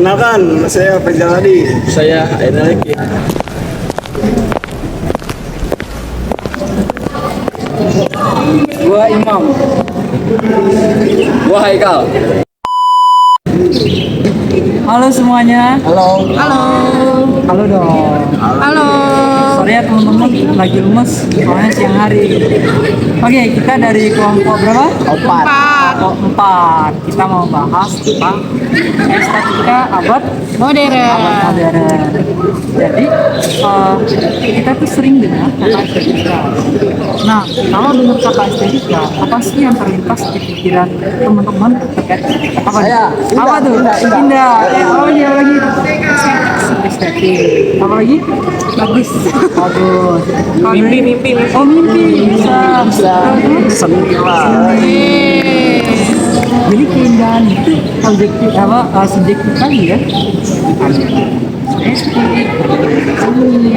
Kenalkan, saya Faizal Hadi. Saya Aina Leki. Gua Imam. Gua Haikal. Halo semuanya. Halo. Halo. Halo dong. Halo. Sorry ya teman-teman, lagi lemes soalnya siang hari. Oke, kita dari kelompok berapa? Opat. Kelompok 4. Kita mau bahas tentang estetika abad modern. Jadi kita tuh sering dengar kata estetika. Nah, kalau dengar kata estetika, apa sih yang terlintas di pikiran teman-teman terkait apa? Apa tuh? Indah. Oh iya lagi. Estetik. Apa lagi? Bagus. Bagus. Mimpi. Oh mimpi bisa. Seni lah. Jadi keindahan itu objektif subjektif kali ya. Estetik, seni,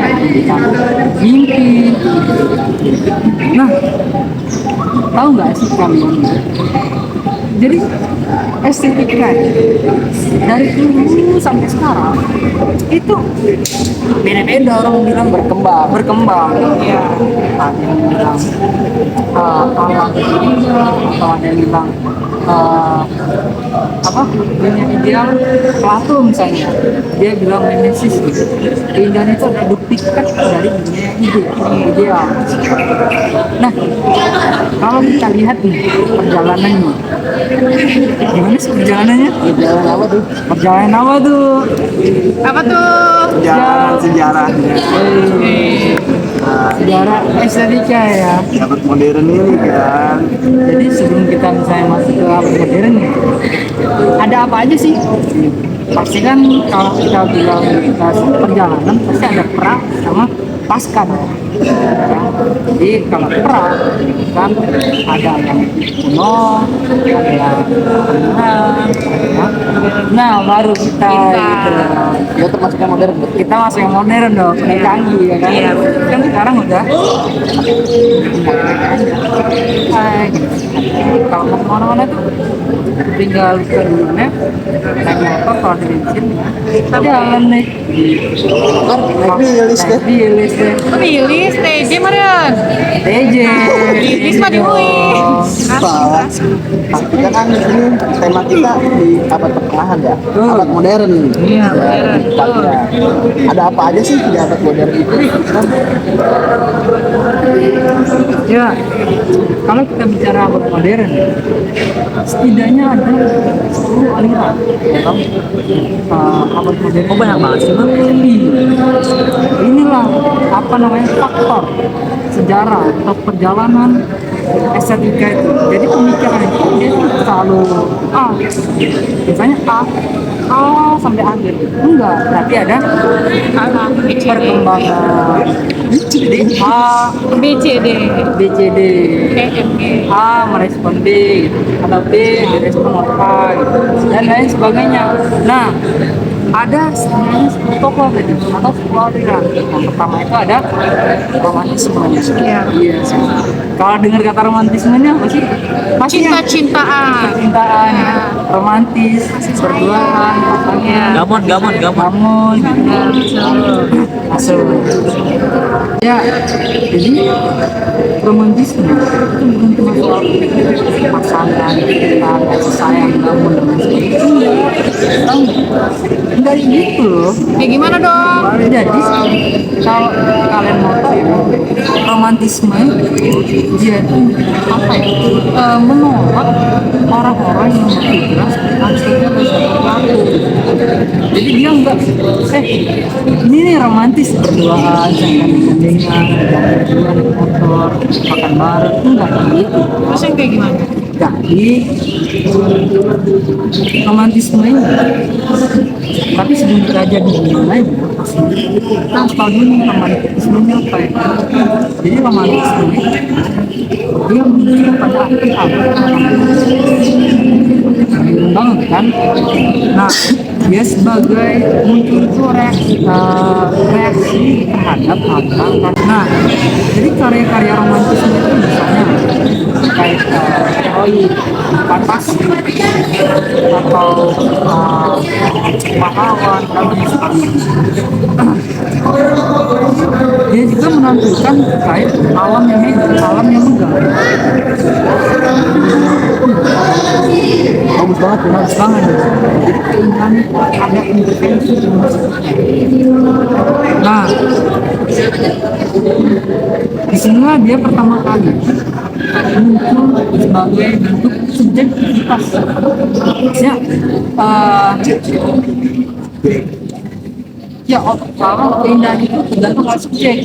mimpi. Nah, tahu nggak sih kalian? Jadi estetika dari dulu sampai sekarang itu beda-beda, orang bilang berkembang. Iya. Ada yang bilang alam indah, atau ada yang bilang dunia ideal. Plato misalnya dia bilang mimesis gitu. Keindahan itu dibuktikan dari dunia ideal. Nah, kalau kita lihat nih perjalanannya, gimana sih perjalanannya? Perjalanan apa tuh? Apa tuh? Perjalanan sejarahnya. Sejarah estetika ya. Abad modern ini kan. Jadi sebelum kita misalnya masuk ke abad modern nih, ada apa aja sih? Pasti kan kalau kita bilang kita perjalanan pasti ada pra sama pasca. Jadi kalau pra kan ada yang kuno, ada yang tengah, nah baru kita gitu. Dia termasuk yang modern. Kita masuk yang modern dong, udah canggih ya kan? Iya. Kan sekarang udah kalau mau kemana-mana tuh tinggal ke dulunya naik motor kalau ada bensin tadi jalan nih bilis deh Pilih TJ Marian. TJ Pilih mah di UI. Salah. Tapi kan ini tema kita di abad pertengahan ya. Betul. Abad modern. Iya, modern. Tempatnya. Ada apa aja sih di abad modern itu? ya kalau kita bicara abad modern setidaknya ada 10 aliran dalam abad modern. Oh, banyak banget sih, Bang. Inilah apa namanya faktor sejarah atau perjalanan estetika itu. Jadi pemikiran itu dia selalu misalnya A sampai akhir enggak, tapi ada perkembangan. Jadi A BCD. BCD PMG. A merespon B gitu, atau B direspon oleh A gitu, dan lain sebagainya. Nah, ada sebenarnya 10 tokoh tadi atau 10 aliran. Yang pertama itu ada romantisme. Iya. Kalau dengar kata romantismenya apa sih? Pasti yang Cinta-cintaan. cintaan, romantis, berduaan, pasangan, gamon, masuk. Ya, jadi romantisme itu bukan cuma soal pasangan, cinta, kasih sayang, gamon dan lain sebagainya. Enggak gitu loh. Kayak gimana dong? Jadi kalau kalian mau tahu romantisme dia itu apa ya? Menolak orang-orang yang berpikiran aslinya pelaku. Jadi dia enggak ini nih romantis berduaan, dengan jalan motor, makan bareng, enggak gitu. Terus yang kayak gimana? Jadi romantisme ini, tapi sebelum kita jadi gimana kita harus tahu dulu romantisme ini apa ya. Jadi romantisme dia muncul pada akhir abad banget kan. Nah, dia sebagai muncul itu reaksi terhadap hal. Nah, jadi karya-karya romantisme itu misalnya kayak fantasi atau pahlawan dan lain sebagainya. Dia juga menampilkan terkait alam yang hidup, alam yang megah. Bagus banget ya. Bagus banget. Jadi keinginan ada intervensi. Nah, disinilah dia pertama kali muncul sebagai bentuk subjektivitas. Ya, ya kalau keindahan itu tergantung pada subjek.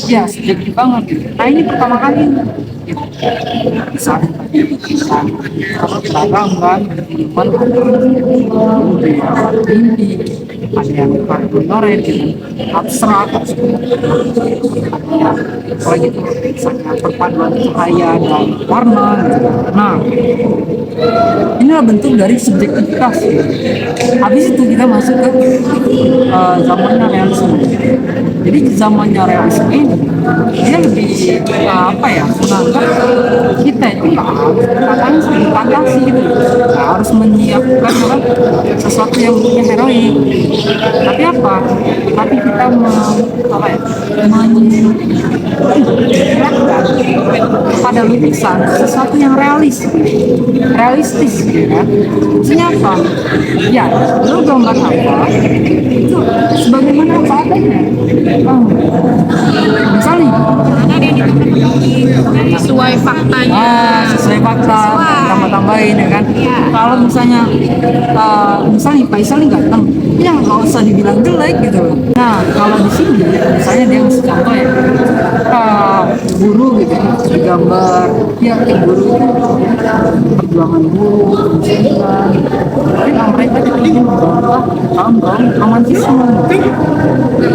Ya, subjektif banget. Nah ini pertama kali. Misalnya beragam kan, kehidupan mimpi, ada yang ignoran gitu, abstrak, ada yang kalau gitu misalnya perpaduan cahaya dan warna gitu. Nah, inilah bentuk dari subjektivitas. Habis itu kita masuk ke zamannya realisme. Jadi zamannya realisme ini dia lebih apa ya, menganggap kita itu nggak harus dikatakan sebagai fantasi gitu, nggak harus menyiapkan sesuatu yang punya heroik, tapi apa? Tapi kita apa ya, menyiapkan pada lukisan sesuatu yang realistis gitu kan. Maksudnya apa? Ya, lu gambar apa itu sebagaimana apa adanya. Misalnya Karena dia sesuai faktanya. sesuai fakta, tambah-tambahin ya kan. Iya. Kalau misalnya misalnya Faisal ini ganteng, ya nggak usah dibilang jelek gitu loh. Nah kalau di sini misalnya dia ngasih contoh ya, guru gitu ya, digambar ya guru itu perjuangan guru, pendidikan, tapi mereka juga ingin membawa kaum romantisme.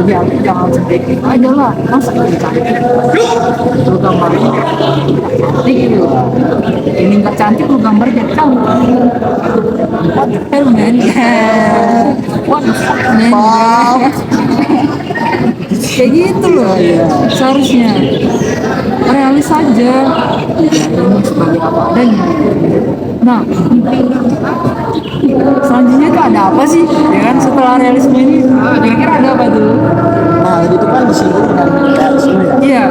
Ya jangan sedikit aja lah, masa ini cantik lu gambarnya cantik gitu, ini nggak cantik lu gambar jadi cantik. What the hell man? What the fuck man? Kayak gitu loh seharusnya, realis saja ini sebagai apa adanya. Nah selanjutnya itu ada apa sih ya kan setelah realisme ini, kira-kira ada apa tuh? Nah, itu kan disinggung dengan realisme ya. Iya.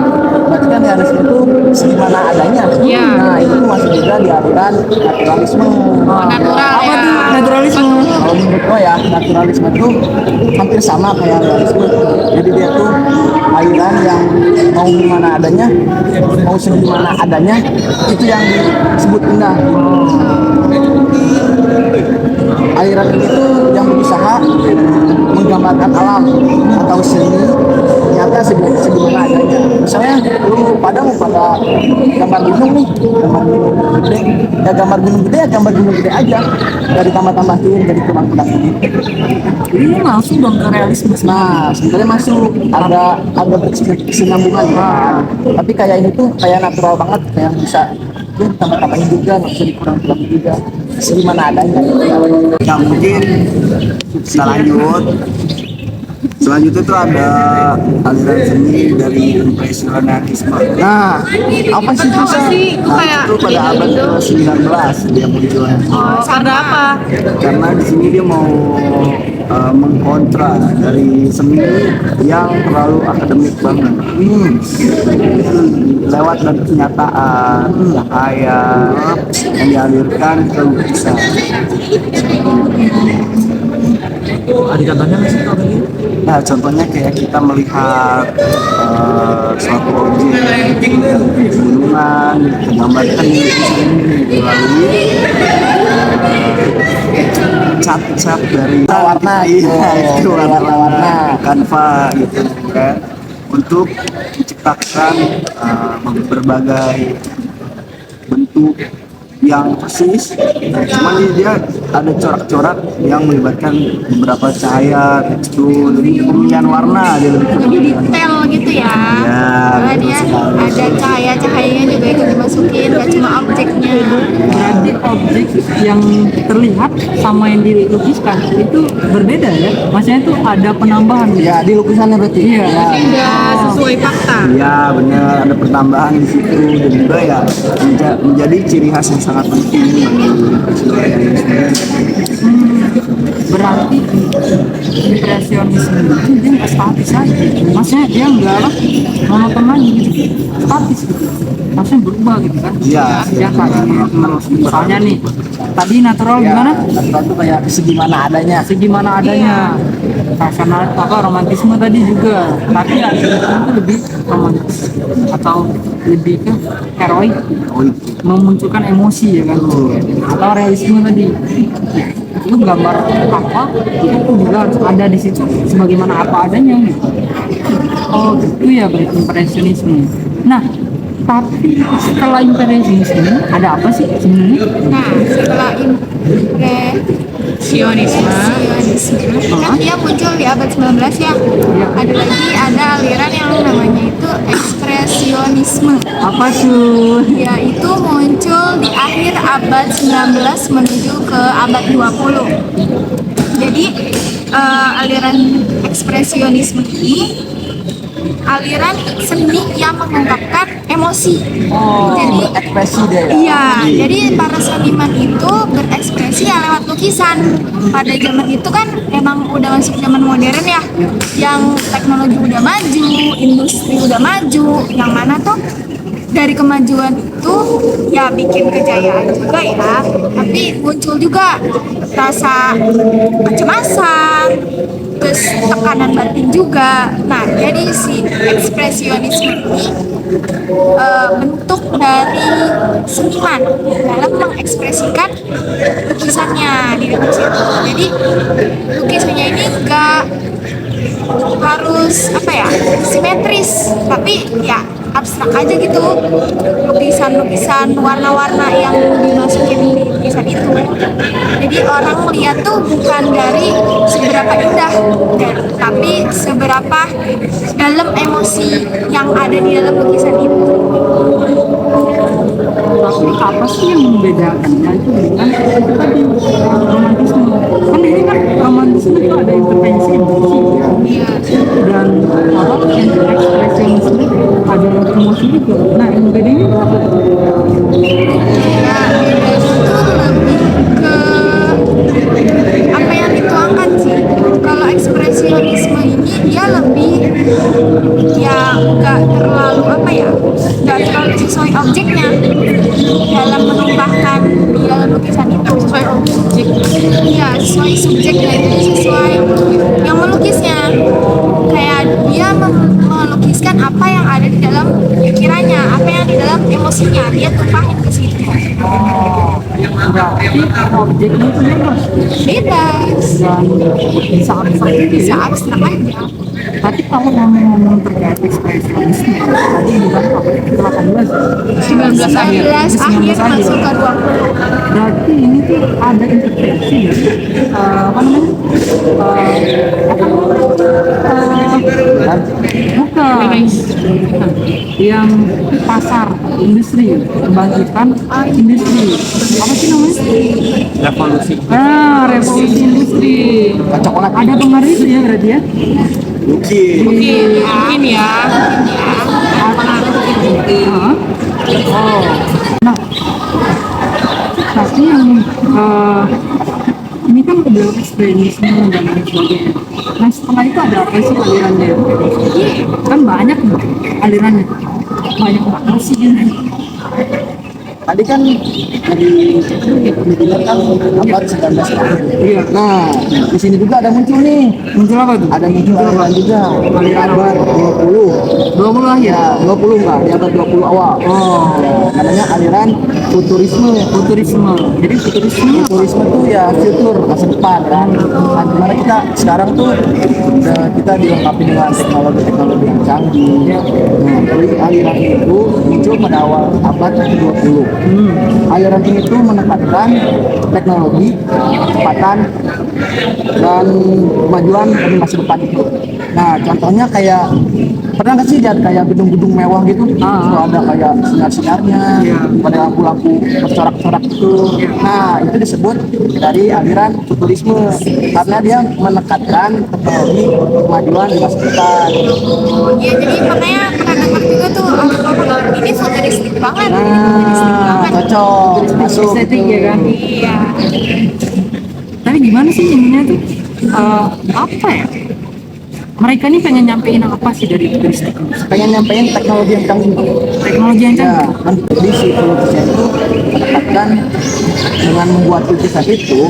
Berarti kan realisme itu segimana adanya. Iya. Nah, itu masuk juga di aliran naturalisme. Natural Apa ya. tuh naturalisme? Kalau menurut gue ya, naturalisme itu hampir sama kayak realisme. Jadi dia tuh aliran yang mau gimana adanya, mau segimana adanya, itu yang disebut indah. Aliran ini tuh yang berusaha menggambarkan alam atau seni nyata segimana adanya. Misalnya lu pada mau pada gambar gunung nih, gambar gunung gede, ya gambar gunung gede ya gambar gunung gede aja, dari tambah-tambahin, dari kurang-kurangin. Ini langsung dong ke realisme. Nah, sebenarnya masuk ada berkesinambungan ya. Tapi kayak ini tuh kayak natural banget, kayak bisa tambah-tambahin juga, nggak bisa dikurang-kurangin juga, segimana adanya. Ya mungkin selanjutnya tuh ada aliran seni dari impresionisme. Nah, apa sih itu? Apa sih? Itu Nah, kayak itu pada abad gitu. ke-19 dia munculnya. Karena apa? Karena di sini dia mau mengkontra dari seni yang terlalu akademik banget. Lewat dari kenyataan, cahaya yang dialirkan ke lukisan. Ada contohnya nggak sih kalau begini? Nah, contohnya kayak kita melihat suatu objek gunungan, digambarkan di lukisan ini melalui cat-cat dari warna gitu. iya, itu warna-warna Warna. kanva gitu kan, untuk menciptakan berbagai bentuk yang persis, cuman dia ada corak-corak yang melibatkan beberapa cahaya, tekstur, jadi pemilihan warna dia lebih Lebih detail gitu ya. Ya, Karena betul dia sekali. ada cahaya-cahayanya juga ikut dimasukin, gak cuma objeknya. Berarti objek yang terlihat sama yang dilukiskan itu berbeda ya. Maksudnya itu ada penambahan gitu. Ya, di lukisannya berarti. Iya. Ya. Tidak sesuai fakta. Iya benar, ada pertambahan di situ dan juga ya menjadi ciri khas yang sangat penting bagi surrealisme. Berarti impresionisme itu dia nggak statis aja. Maksudnya dia nggak lah monoton lagi gitu, statis gitu. Maksudnya berubah gitu kan. Iya. Ya kayak misalnya nih tadi natural gimana? Natural tuh kayak segimana adanya. Segimana adanya. Rasional apa romantisme tadi juga. Tapi ya itu lebih romantis atau lebih ke heroik, Oh itu. memunculkan emosi ya kan. Atau realisme tadi. Itu gambar apa itu juga harus ada di situ sebagaimana apa adanya gitu. Oh gitu ya berarti impresionisme. Nah tapi setelah impresionisme ada apa sih sebenarnya? Nah, setelah impresionisme kan dia muncul di abad 19 ya. Ada aliran yang namanya itu ekspresionisme. Apa tuh? Yaitu muncul di akhir abad 19 menuju ke abad 20. Jadi aliran ekspresionisme ini aliran seni yang mengungkapkan emosi. Jadi Ekspresi dia ya. iya, jadi para seniman itu berekspresi ya lewat lukisan. Pada zaman itu kan emang udah masuk zaman modern ya, yang teknologi udah maju, industri udah maju, yang mana tuh dari kemajuan itu ya bikin kejayaan juga ya, tapi muncul juga rasa kecemasan, terus tekanan batin juga. Nah, jadi si ekspresionisme ini bentuk dari seniman dalam mengekspresikan lukisannya di dalam situ. Jadi lukisannya ini enggak harus apa ya simetris, tapi ya abstrak aja gitu, lukisan-lukisan warna-warna yang dimasukin di lukisan itu. Jadi orang melihat tuh bukan dari seberapa indah, tapi seberapa dalam emosi yang ada di dalam lukisan itu. Tapi apa sih yang membedakannya itu dengan tadi romantisme? Kan ini kan romantisme itu ada intervensi emosi ya. Iya. Dan apa yang ekspresionisme ada emosi juga. Nah yang bedanya apa tuh? Ya, bedanya tuh lebih ke apa yang dituangkan sih. Kalau ekspresionisme ini dia lebih ya nggak terlalu apa ya, nggak terlalu sesuai objeknya dalam menumpahkan di dalam lukisan itu. Sesuai objek, ya sesuai subjeknya, jadi sesuai yang melukisnya. Kayak dia melukiskan apa yang ada di dalam pikirannya, apa yang di dalam emosinya, dia tumpahin ke situ. Berarti objeknya itu bebas Bebas, dan bisa abstrak gitu bisa ya. abstrak aja. Tapi kalau ngomong terkait ekspresionisme tadi bukan apa 18 19 akhir masuk ke 20. berarti ini tuh ada intervensi ya apa namanya bukan yang pasar industri kebangkitan industri apa sih namanya Revolusi. revolusi industri Coklat. ada pengaruh itu ya berarti ya. Mungkin ya. Hah? Oh. Nah, tapi yang ini kan udah ekstremisme dan lain sebagainya. Nah setelah itu ada apa sih alirannya? Kan banyak nih alirannya, banyak banget sih ini. Tadi kan dibilang kan abad 19 akhir. Iya. Nah, di sini juga ada muncul nih. Muncul apa tuh? Ada muncul aliran juga di abad 20. 20 lah Ya, ya. 20 enggak, di abad 20 awal. Oh, Namanya aliran futurisme. futurisme. Jadi futurisme apa? Futurisme tuh ya future, masa depan kan. Nah, dimana kita sekarang tuh kita dilengkapi dengan teknologi-teknologi yang canggih. Ya. Nah, jadi aliran itu muncul pada awal abad 20. Aliran aliran ini tuh menekankan teknologi, kecepatan, dan kemajuan dari masa depan itu. Nah, contohnya kayak pernah nggak sih lihat kayak gedung-gedung mewah gitu? Itu ada kayak sinar-sinarnya, pada lampu-lampu bercorak-corak itu. Nah, itu disebut dari aliran futurisme karena dia menekankan teknologi kemajuan di masa depan. Iya, jadi makanya pernah dengar juga tuh ini futuristik banget. Futuristik Nah, banget. cocok masuk. estetik ya kan. Iya. Tapi gimana sih ininya tuh apa ya? Mereka ini pengen nyampein apa sih dari futuristik? Pengen nyampein teknologi yang canggih. Teknologi yang Ya, canggih. kan jadi si pelukisnya itu menempatkan dengan membuat lukisan itu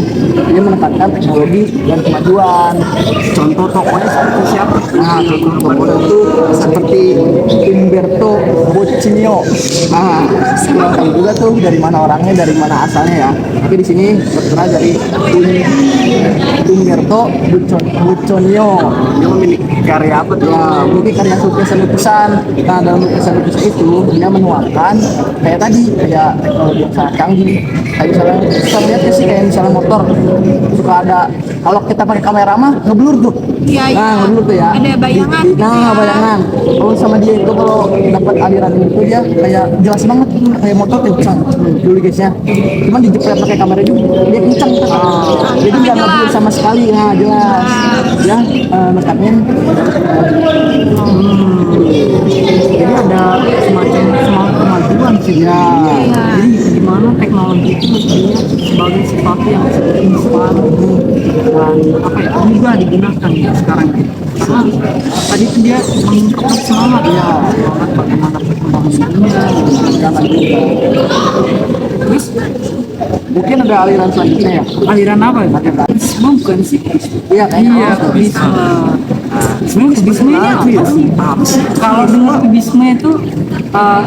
dia menempatkan teknologi dan kemajuan. Contoh tokonya seperti siapa? Nah, contoh tokoh itu seperti Umberto Bocchino. Nah, kurang tahu juga tuh dari mana orangnya, dari mana asalnya ya. Tapi di sini tertera dari Umberto Bocchino. Dia memiliki karya apa tuh? Ya, mungkin karya lukisan-lukisan. Nah, dalam lukisan-lukisan itu dia menuangkan kayak tadi, kayak teknologi yang sangat canggih. Kayak misalnya, kita lihat ya sih kayak misalnya motor suka ada, kalau kita pakai kamera mah ngeblur tuh. Iya, iya. Nah, ngeblur tuh ya. Ada bayangan gitu Nah, ya. bayangan. Kalau sama dia itu kalau dapat aliran itu dia kayak jelas banget, kayak motor kencang dulu guysnya. Cuman dijepret pakai kamera juga dia kencang. Jadi nggak ngeblur sama sekali. Nah, jelas. Ya, nekatnya Jadi ada semacam kemajuan sih ya. Jadi gimana teknologi itu mestinya sebagai sesuatu yang seperti instan dan apa ya mudah digunakan ya sekarang. Karena tadi itu dia mengungkapkan semangat ya, semangat bagaimana perkembangan dunia. Terus mungkin ada aliran selanjutnya ya. aliran apa ya? Bukan sih? Iya, kayaknya. Iya, kubisme. Kubisme ini apa sih? Kalau dengar kubisme itu,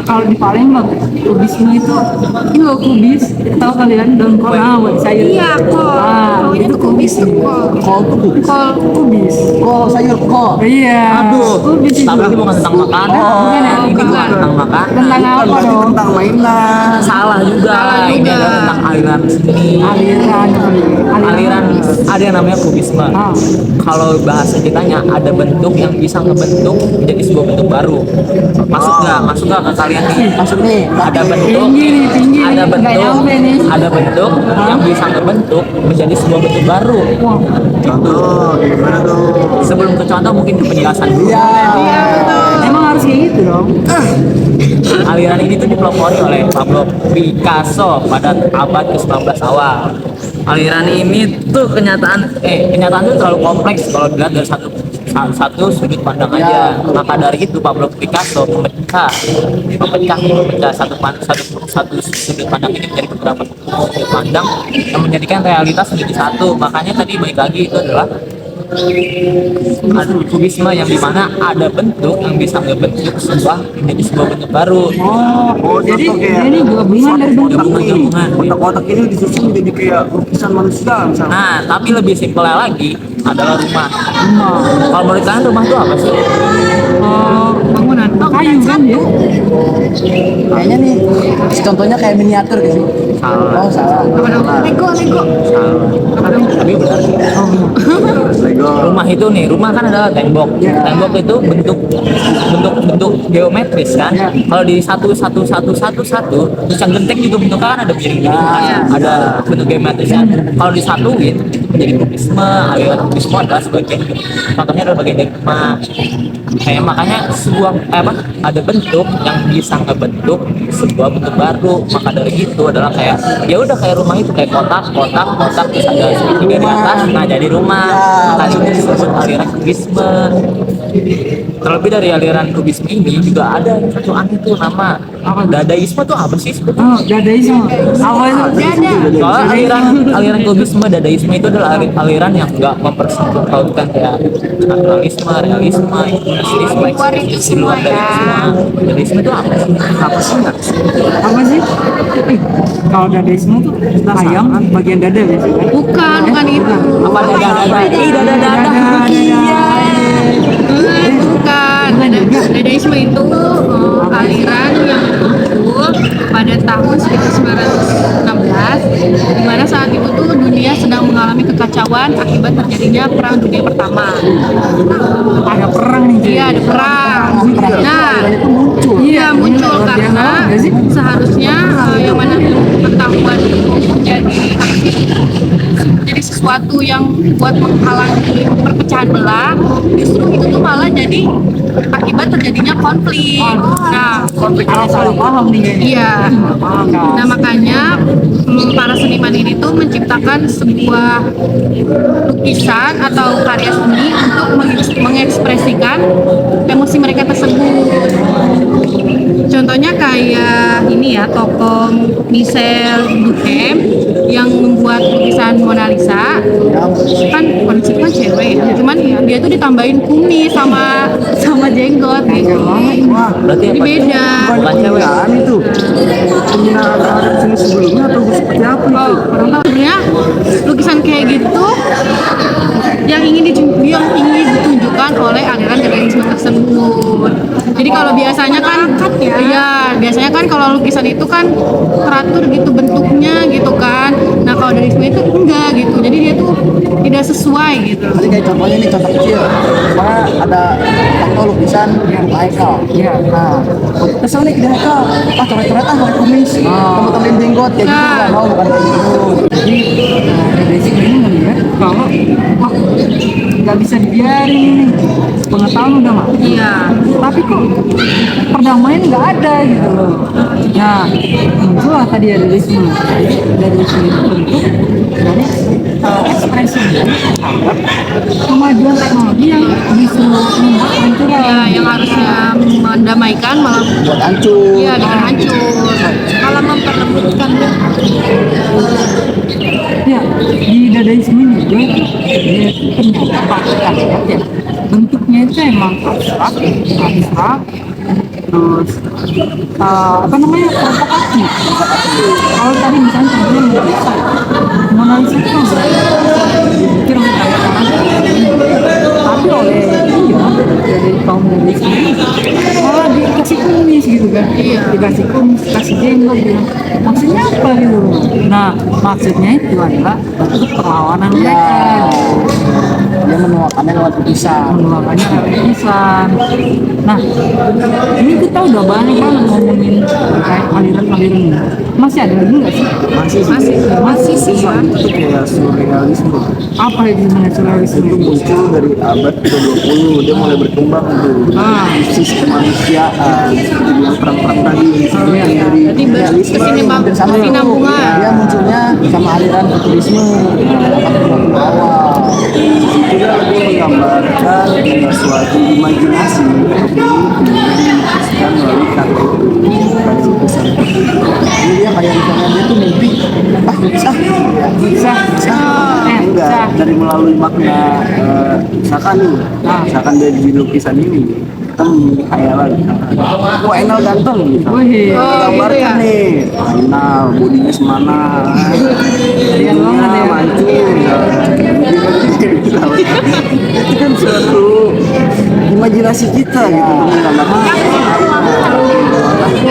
kalau di Palembang, kubisme itu, ini loh kubis, tahu kalian daun kol awet sayur. Iya, kol. Pokoknya tuh kubis tuh kol. Kol tuh kubis. Kol kubis. Kol sayur kol. Iya. Aduh, kubis itu. tapi ini bukan tentang makanan. Bukan ya? Ini bukan tentang makanan. Tentang apa Berarti dong? tentang mainan. Salah juga. Ini adalah tentang aliran seni. Aliran. Ada yang namanya kubisme. Ah. Kalau bahasa kitanya ada bentuk yang bisa ngebentuk menjadi sebuah bentuk baru. Masuk nggak ke kalian nih? Masuk nih. Ada bentuk, Tinggi nih, tinggi ada nih. Nggak bentuk, nyampe nih. ada bentuk yang bisa ngebentuk menjadi sebuah bentuk baru. Contoh, gimana tuh? Sebelum ke contoh mungkin ke penjelasan dulu. Iya. Emang harus kayak gitu dong. Aliran ini tuh dipelopori oleh Pablo Picasso pada abad ke-19 awal. Aliran ini tuh kenyataan tuh terlalu kompleks kalau dilihat dari satu sudut pandang aja. Maka dari itu Pablo Picasso memecah satu sudut pandang ini menjadi beberapa sudut pandang yang menjadikan realitas menjadi satu. Makanya tadi balik lagi itu adalah kubisme yang dimana ada bentuk yang bisa ngebentuk menjadi sebuah bentuk baru. Jadi contoh kayak ini gabungan dari bentuk Gabungan. kotak-kotak ini disusun menjadi kayak lukisan manusia misalnya. Nah, tapi lebih simpelnya lagi adalah rumah. Kalau menurut kalian rumah itu apa sih? bangunan kayu kan ya? Kayaknya nih contohnya kayak miniatur gitu. Salah. Oh, salah. Lego. Tapi benar sih. Lego. Rumah itu nih, rumah kan adalah tembok. Tembok itu bentuk geometris kan. Kalau di satu terus yang genteng juga bentuknya kan ada piring ada bentuk geometrisnya. Kalau disatuin itu menjadi kubisme. Aliran kubisme adalah sebagian, contohnya adalah bagian dari rumah. Kayak makanya ada bentuk yang bisa ngebentuk sebuah bentuk baru. Maka dari itu adalah kayak ya udah kayak rumah itu kayak kotak terus ada segitiga di atas, nah jadi rumah. Makanya itu disebut aliran kubisme. Terlebih dari aliran kubisme ini juga ada satu aneh tuh nama dadaisme tuh apa sih sebetulnya? Dadaisme apa itu? Soalnya aliran kubisme dadaisme itu adalah aliran yang enggak mempersatukan kayak naturalisme, realisme, impresionisme, ekspresionisme, luar dari semua. Dadaisme itu apa sih? Apa sih nggak? Apa sih? Kalau dadaisme tuh ayam bagian dada biasanya. Bukan itu. Apa dada? Dada. Iya. Bukan. Dadaisme itu aliran yang muncul pada tahun 1916, di mana saat itu tuh dunia sedang mengalami kekacauan akibat terjadinya Perang Dunia Pertama. Ada perang nih. Iya, ada perang. Nah, itu muncul. iya muncul karena seharusnya yang mana pengetahuan itu jadi sesuatu yang buat menghalangi perpecahan belah, justru itu tuh malah jadi akibat terjadinya konflik. Nah, Salah paham nih kayaknya. iya. Paham kan? Nah makanya para seniman ini tuh menciptakan sebuah lukisan atau karya seni untuk mengekspresikan emosi mereka tersebut. Contohnya kayak ini ya, tokoh Michel Duhem yang membuat lukisan Mona Lisa. Kan Mona Lisa kan cewek ya, cuman ya dia tuh ditambahin kumis sama jenggot gitu. Wah, Berarti Jadi apa? beda. Bukan cewek. penghinaan itu. Penghinaan terhadap seni sebelumnya atau seperti apa itu? Oh, orang tahu sebenarnya lukisan kayak gitu yang ingin ditunjukkan oleh aliran dadaisme tersebut. Jadi kalau biasanya kan ya biasanya kan kalau lukisan itu kan teratur gitu bentuknya gitu kan. Nah kalau dadaisme itu enggak gitu. Jadi dia tuh tidak sesuai gitu. Tadi kayak contohnya nih, contoh kecil. Misalnya ada foto lukisan Haikal. Iya. Nah, kesel nih ke Haikal. Ah, coret-coret ah, pakai kumis. Temen-temen jenggot kayak gitu Nah. nggak mau, bukan kayak gitu. Jadi basic ini melihat kalau wah nggak bisa dibiarin nih, pengetahuan udah mati. Iya. Tapi kok perdamaian nggak ada gitu loh. Nah, muncullah tadi ada dadaisme itu bentuk dari ekspresi terhadap kemajuan teknologi yang bisa membuat kehancuran. Ya, yang harusnya mendamaikan malah Buat hancur. iya dengan hancur. Malah memperlembutkan. Ya, di dadaisme juga dia ternyata pakai ya. Bentuknya itu emang abstrak, terus apa namanya provokasi. Kalau tadi misalnya contohnya Mona Lisa itu kan berpikir tapi oleh dari kaum dadaisme malah dikasih kumis gitu kan, dikasih kumis, kasih jenggot gitu. Maksudnya apa gitu? Nah, maksudnya itu adalah bentuk perlawanan mereka. Dia menuakannya lewat lukisan. Menuakannya lewat lukisan. Nah, ini kita udah banyak banget ngomongin terkait aliran-aliran ini. Masih ada lagi nggak sih? Masih sih sih ya. itu kayak surrealisme. Apa itu namanya surrealisme? Itu muncul dari abad ke-20, dia mulai berkembang tuh. Sisi kemanusiaan seperti yang perang-perang tadi. Dari Jadi realisme berkesinambungan. Dia munculnya sama aliran futurisme. Awal. itu dia lebih menggambarkan suatu imajinasi yang melalui karya lukisan. Jadi dia kayak misalnya dia tuh mimpi, ah bisa, Bisa. Enggak, dari melalui makna misalkan nih, misalkan dari di lukisan ini kita memiliki khayalan, wah Enal ganteng gitu. Wih. Gambarkan gitu ya. nih, Enal bodinya semana, jadinya mancung, itu kan suatu imajinasi kita gitu, menggambarkan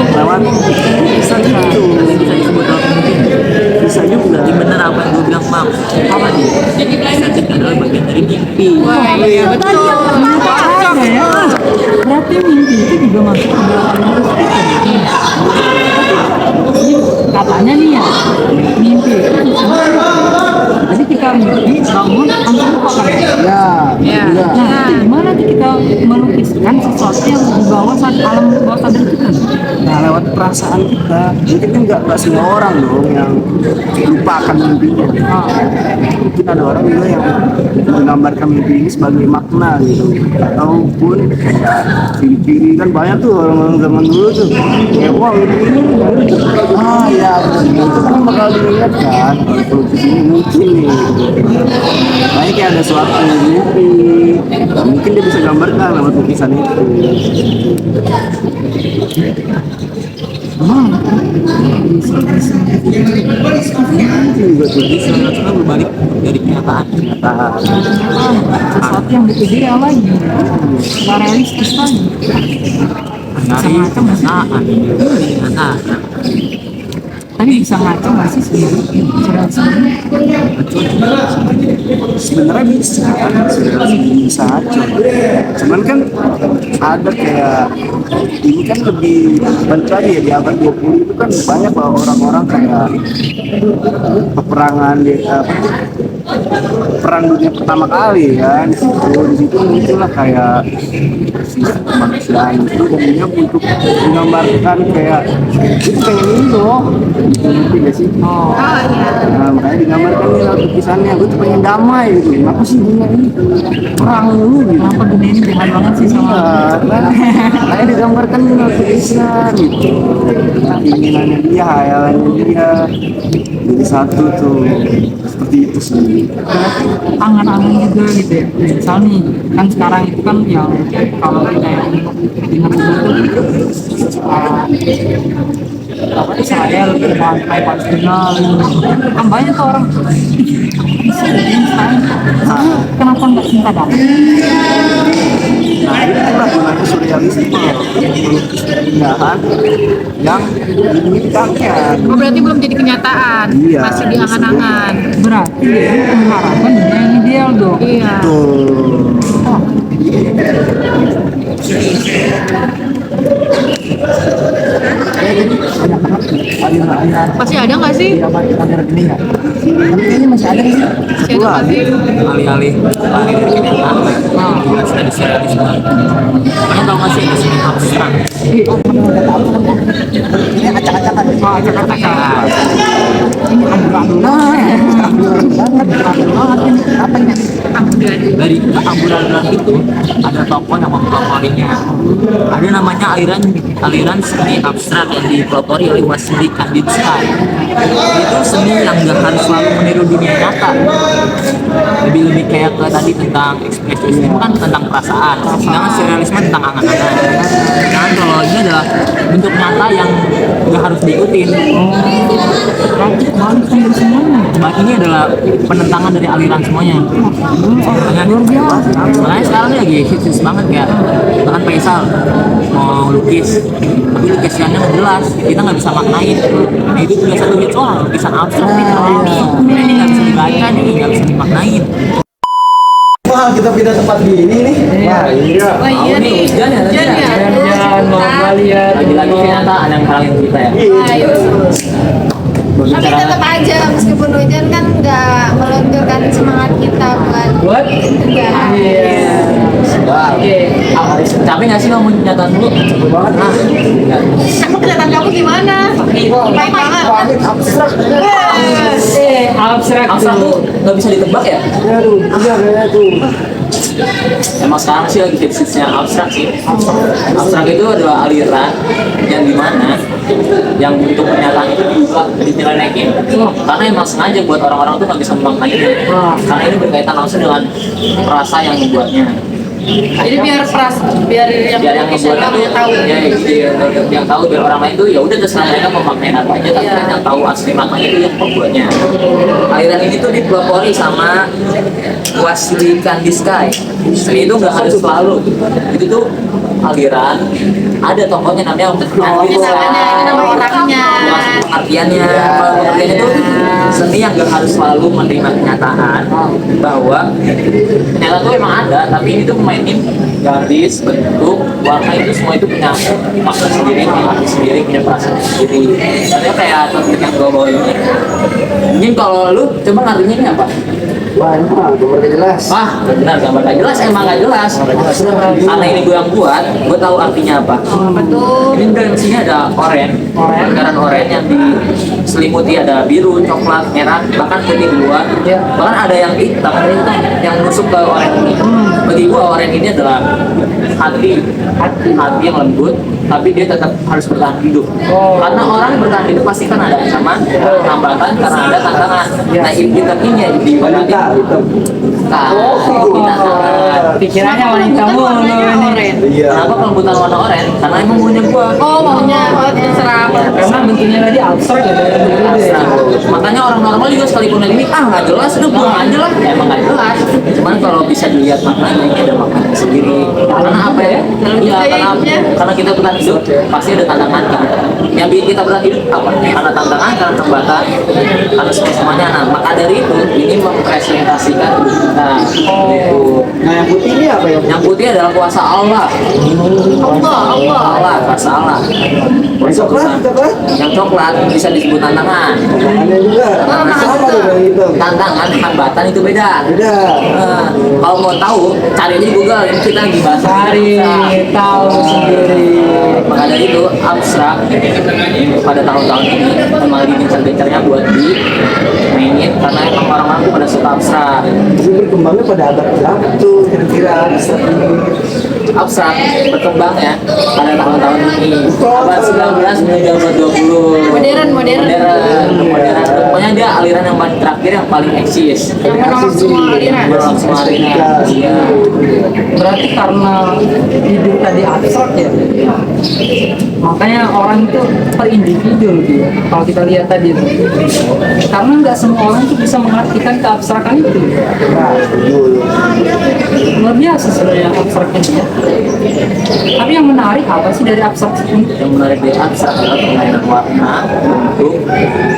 lewat lukisan itu. Bisa disebut lewat mimpi. Bisa juga. Jadi bener apa yang gue bilang bang. Apa nih? Jadi estetik adalah bagian dari mimpi. Wah, iya betul. Ada ya. Berarti mimpi itu juga masuk ke dalam aliran. Katanya nih ya, mimpi itu jadi kita mimpi bangun langsung lupa kan. ya, Ya. juga. Nah, gimana nih kita melukiskan sesuatu yang di bawah alam bawah sadar kita? Nah lewat perasaan kita, mungkin kan nggak semua orang dong yang lupakan mimpinya. Mungkin ada orang juga yang menggambarkan mimpi ini sebagai makna gitu, ataupun kayak ciri-ciri kan banyak tuh orang-orang zaman dulu tuh. Ya wah mimpi ini, Ah ya, itu kan bakal diingatkan kalau di sini mungkin nih. Makanya kayak ada suatu mimpi, nah, mungkin dia bisa gambarkan lewat lukisan itu. Juga tuh bisa Karena berbalik dari kenyataan. Sesuatu yang dipikir lagi, nggak realistis lagi. Dari kenyataan. Tapi bisa ngaco nggak sih surrealisme? Sebenarnya bisa aja, cuman kan ada kayak ini kan lebih balik lagi ya, di abad 20 itu kan banyak bahwa orang-orang kayak peperangan di perang dunia pertama kali kan, di situ muncullah kayak sisi kemanusiaan itu, dan dia untuk menggambarkan kayak itu pengen ini loh, ngerti gak sih? Nah, makanya digambarkan nih lewat lukisannya, gue tuh pengen damai gitu. Kenapa sih dunia ini perang dulu gitu? Kenapa dunia ini jahat banget sih sama? Makanya digambarkan nih lewat lukisan gitu. Keinginannya dia, hayalannya dia jadi satu tuh, seperti itu sih. Angan-angan juga gitu ya. Misal nih, kan sekarang itu kan yang kalau kita yang dengar dulu tuh apa Israel menguasai Palestina, kan banyak tuh orang kenapa nggak cinta damai? Nah, itulah gunanya surrealisme, melukis keindahan yang diinginkannya. Oh, berarti belum jadi kenyataan, Iya. masih di angan-angan. Berarti ya, mengharapkan dunia yang ideal dong. Iya. Tuh. aliran-aliran Masih ada nggak sih? aliran ini ya. Tapi kayaknya masih ada sih. Masih ada nggak sih? alih-alih lari dari kenyataan jelas dari surrealisme. Kamu tau gak sih ada seni abstrak? Ini acak-acakan. Oh, acak-acakan. Ini ambulan-ambulan. Ambulan banget ini. Apa ini? Dari ambulan itu ada tokoh yang mempeloporinya. Ada namanya aliran seni abstrak yang dipelopori oleh Wassily Kandinsky. Itu seni yang gak harus selalu meniru dunia nyata. Lebih kayak ke tadi tentang ekspresionisme kan tentang perasaan, sedangkan surrealisme tentang angan-angan. Sedangkan kalau ini adalah bentuk nyata yang gak harus diikutin. Ini adalah penentangan dari aliran semuanya. Makanya sekarang ini lagi hits banget kayak bahkan Faisal mau lukis, tapi lukisannya nggak jelas, kita nggak bisa maknain. Nah itu juga satu hits, wah lukisan abstrak nih, ini nggak bisa dibaca nih, nggak bisa dimaknain. Wah, kita pindah tempat gini nih. Wah, iya. Oh iya nih. Hujan ya? Jangan mau lihat. Lagi-lagi ternyata ada yang halangin kita ya. Ayo. Tapi tetap aja meskipun hujan kan nggak melunturkan semangat kita buat kerja. Oke, capek nggak sih kamu nyataan dulu? Banget. Nah, enggak. Emang kelihatan kamu gimana? Baik banget. Langit abstrak. Abstrak Abstrak tuh nggak bisa ditebak ya? Aduh, iya kayaknya tuh. Emang sekarang sih lagi hitsnya abstrak sih. Abstrak itu adalah aliran yang dimana yang bentuk pernyataan itu diubah, dinyelenekin. Karena emang sengaja buat orang-orang tuh nggak bisa memaknainya. Karena ini berkaitan langsung dengan rasa yang membuatnya. Jadi biar yang Biar yang bisa membuatnya tuh tahu. ya yang tahu, biar orang lain tuh ya udah terserah mereka mau maknain apa aja, tapi kan yang tahu asli maknanya itu yang pembuatnya. Aliran ini tuh dipelopori sama Wassily Kandinsky. Seni itu nggak harus selalu itu tuh aliran, ada tokohnya namanya Ini nama orangnya. pengertiannya. Kalau pengertiannya itu seni yang gak harus selalu menerima kenyataan bahwa kenyataan itu emang ada, tapi ini tuh mainin garis, bentuk, warna, itu semua itu punya makna sendiri, punya arti sendiri, punya perasaan sendiri. Contohnya kayak topik yang gue bawa ini. Mungkin kalau lu coba ngartinya ini apa? Wah, ini mah gambar gak jelas. Wah, benar, gambar gak jelas, emang gak jelas. Karena ini gue yang buat, gue tahu artinya apa. Betul. Ini dari sini ada oren, lingkaran oren yang diselimuti ada biru, coklat, merah, bahkan putih di luar. Bahkan ada yang hitam, yang nusuk ke oren ini. Bagi gue oren ini adalah hati yang lembut, tapi dia tetap harus bertahan hidup. Karena orang yang bertahan hidup pasti kan ada ancaman, hambatan, karena ada tantangan. Nah, hitam ini ya diibaratin pikirannya wanita mulu ini. Kenapa kelembutan warna oranye? Karena emang maunya gua. Oh maunya, oh terserah. Karena bentuknya tadi abstrak ya. Abstrak. Makanya orang normal juga sekalipun ini nggak jelas, udah buang aja lah. Ya, emang nggak jelas. Cuman kalau bisa dilihat maknanya, ini ada maknanya sendiri. Karena apa ya? Iya, karena kita bertahan hidup pasti ada tantangan kan. Yang bikin kita bertahan hidup apa? Karena tantangan, karena hambatan, karena semuanya. Nah, maka dari itu ini mempresentasikan hidup kita. Gitu. Nah, yang putih ini apa ya? Yang putih adalah kuasa Allah. Allah, kuasa Allah. Yang coklat? Yang coklat bisa disebut tantangan. Ada juga. Sama dengan itu. Tantangan, hambatan itu beda. Beda. Kalau mau tahu, cari aja di Google. Ini kita lagi bahas Cari tahu sendiri. Maka dari itu abstrak pada tahun-tahun ini memang digencar-gencarnya buat dimainin karena emang orang-orang tuh pada suka abstrak. Jadi berkembangnya pada abad berapa tuh kira-kira? Abstrak berkembang ya pada tahun-tahun ini abad 19 menuju abad 20. Modern. Modern. Pokoknya dia aliran yang paling terakhir yang paling eksis. Yang menolak semua aliran. Menolak semua aliran. Iya. Berarti karena hidup tadi abstrak ya, makanya orang itu per individu gitu. Kalau kita lihat tadi itu, karena nggak semua orang itu bisa mengartikan keabstrakan itu. Luar biasa sebenarnya abstraknya dia. Tapi yang menarik apa sih dari abstrak ini? Yang menarik dari abstrak adalah permainan warna, bentuk,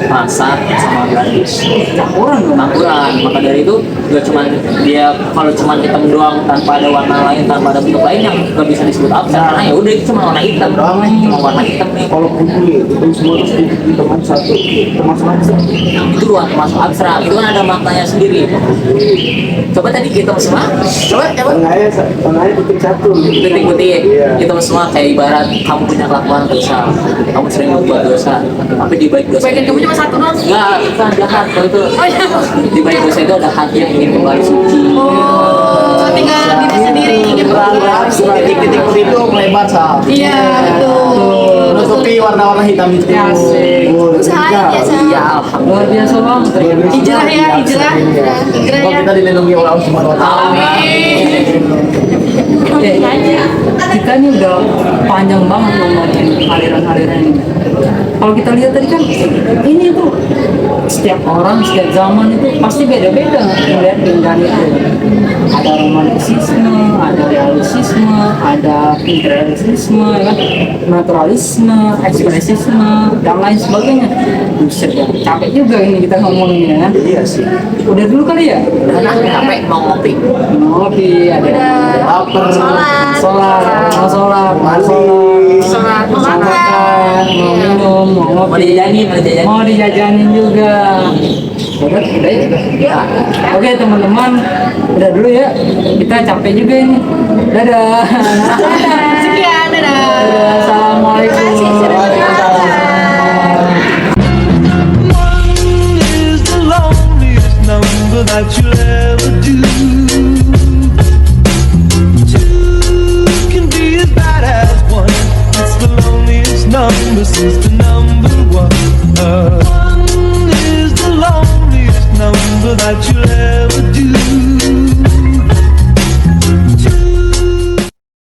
rasa, sama garis. Campuran. Maka dari itu nggak cuma dia kalau cuma hitam doang tanpa ada warna lain, tanpa ada bentuk lain yang nggak bisa disebut abstrak. Karena ya udah itu cuma warna hitam doang, cuma warna hitam nih. Kalau putih itu semua di teman satu termasuk abstrak. Itu luar termasuk abstrak. Itu kan ada maknanya sendiri. Coba tadi kita semua. Coba. Tengahnya titik satu. Titik-titik. Kita semua kayak ibarat kamu punya kelakuan dosa, kamu sering membuat dosa, tapi di balik dosa Kebaikan kamu cuma satu doang. enggak, bukan jahat. Kalau itu di balik dosa itu ada hati yang ingin kembali suci. Tinggal diri sendiri gitu. Titik-titik putih itu melebar sah. Iya, betul. Menutupi warna-warna hitam itu. Asik. Usahain ya, Sa. Iya, alhamdulillah. Luar biasa banget. Hijrah ya, hijrah. Hijrah Kalau ya. kita dilindungi oleh Allah Subhanahu wa taala. Kita ini udah panjang banget ngomongin aliran-aliran ini. Kalau kita lihat tadi kan ini tuh setiap orang, setiap zaman itu pasti beda-beda melihat keindahan itu. Ada romantisisme, ada realisisme, ada imperialisme, ya kan? Naturalisme, ekspresisme, dan lain sebagainya. Buset ya, capek juga ini kita ngomongin ya. Iya sih. Udah dulu kali ya? Udah capek mau ngopi. Ngopi, ada Lapar. mau sholat, mau makan, mau minum, mau Mau ngopi, dijajanin. mau dijajanin juga. Udah ya. Oke teman-teman, udah dulu ya. Kita capek juga ini. Dadah. Sekian, dadah. Assalamualaikum. Is the loneliest number that you'll ever do. Two can be as bad as one. It's the loneliest number since the number one. One is the loneliest number that you'll ever